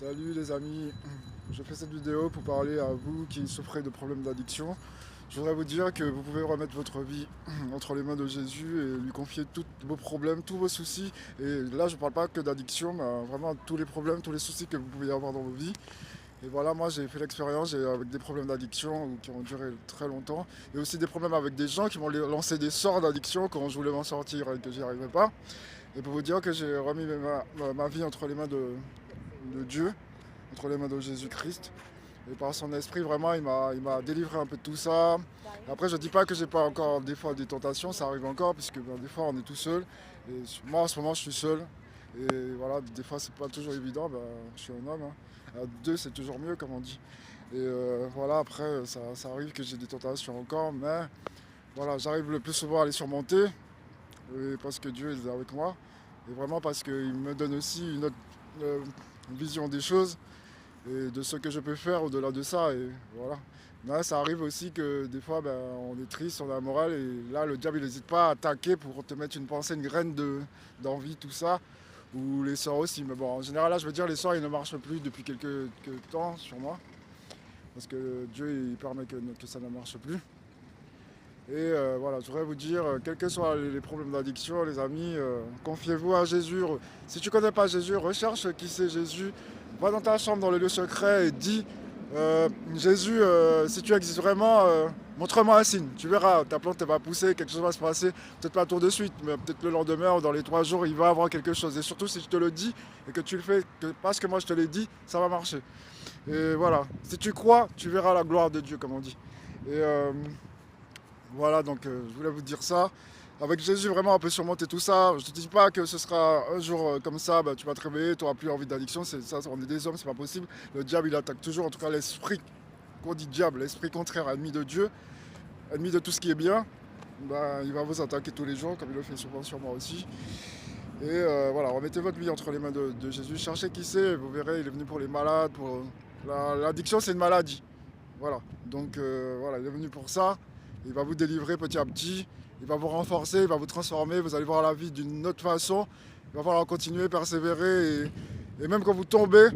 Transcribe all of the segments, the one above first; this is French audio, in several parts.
Salut les amis, je fais cette vidéo pour parler à vous qui souffrez de problèmes d'addiction. Je voudrais vous dire que vous pouvez remettre votre vie entre les mains de Jésus et lui confier tous vos problèmes, tous vos soucis. Et là, je ne parle pas que d'addiction, mais vraiment tous les problèmes, tous les soucis que vous pouvez avoir dans vos vies. Et voilà, moi j'ai fait l'expérience avec des problèmes d'addiction qui ont duré très longtemps. Et aussi des problèmes avec des gens qui m'ont lancé des sorts d'addiction quand je voulais m'en sortir et que j'y arrivais pas. Et pour vous dire que j'ai remis ma vie entre les mains de Dieu, entre les mains de Jésus-Christ. Et par son esprit, vraiment, il m'a délivré un peu de tout ça. Après, je dis pas que j'ai pas encore des fois des tentations, ça arrive encore, puisque des fois on est tout seul. Et moi en ce moment, je suis seul. Et voilà, des fois, c'est pas toujours évident, je suis un homme, hein. À deux, c'est toujours mieux, comme on dit. Et voilà, après, ça arrive que j'ai des tentations encore, mais voilà, j'arrive le plus souvent à les surmonter, et parce que Dieu est avec moi. Et vraiment parce qu'il me donne aussi une autre euh, vision des choses et de ce que je peux faire au-delà de ça. Et voilà. Mais ça arrive aussi que des fois, on est triste, on a la morale, et là, le diable, il n'hésite pas à attaquer pour te mettre une pensée, une graine d'envie, tout ça. Ou les sorts aussi. Mais bon, en général, là, je veux dire, les sorts, ils ne marchent plus depuis quelques temps sur moi. Parce que Dieu, il permet que ça ne marche plus. Et voilà, je voudrais vous dire, quels que soient les problèmes d'addiction, les amis, confiez-vous à Jésus. Si tu ne connais pas Jésus, recherche qui c'est Jésus. Va dans ta chambre, dans le lieu secret, et dis, Jésus, si tu existes vraiment, montre-moi un signe. Tu verras, ta plante va pousser, quelque chose va se passer. Peut-être pas tout de suite, mais peut-être le lendemain ou dans les 3 jours, il va avoir quelque chose. Et surtout, si je te le dis et que tu le fais parce que moi je te l'ai dit, ça va marcher. Et voilà, si tu crois, tu verras la gloire de Dieu, comme on dit. Et voilà, donc je voulais vous dire ça. Avec Jésus, vraiment, on peut surmonter tout ça. Je ne te dis pas que ce sera un jour comme ça, tu vas te réveiller, tu n'auras plus envie d'addiction. Ça, on est des hommes, c'est pas possible. Le diable, il attaque toujours, en tout cas l'esprit, qu'on dit diable, l'esprit contraire, ennemi de Dieu, ennemi de tout ce qui est bien. Il va vous attaquer tous les jours, comme il le fait souvent sur moi aussi. Et voilà, remettez votre vie entre les mains de Jésus. Cherchez qui c'est, vous verrez, il est venu pour les malades. L'addiction, c'est une maladie. Voilà, donc voilà, il est venu pour ça. Il va vous délivrer petit à petit, il va vous renforcer, il va vous transformer, vous allez voir la vie d'une autre façon. Il va falloir continuer, persévérer, et même quand vous tombez,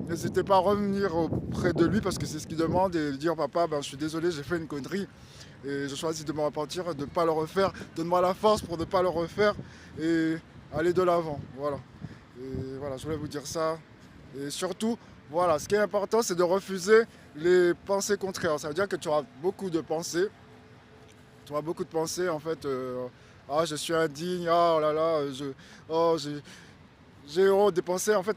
n'hésitez pas à revenir auprès de lui parce que c'est ce qu'il demande et dire papa, je suis désolé, j'ai fait une connerie et je choisis de me repentir, de ne pas le refaire. Donne-moi la force pour ne pas le refaire et aller de l'avant. Voilà. Et voilà, je voulais vous dire ça. Et surtout, voilà, ce qui est important, c'est de refuser les pensées contraires. Ça veut dire que tu auras beaucoup de pensées. Tu auras beaucoup de pensées, en fait. Ah, je suis indigne. Ah, oh là là, oh, j'ai des pensées. En fait,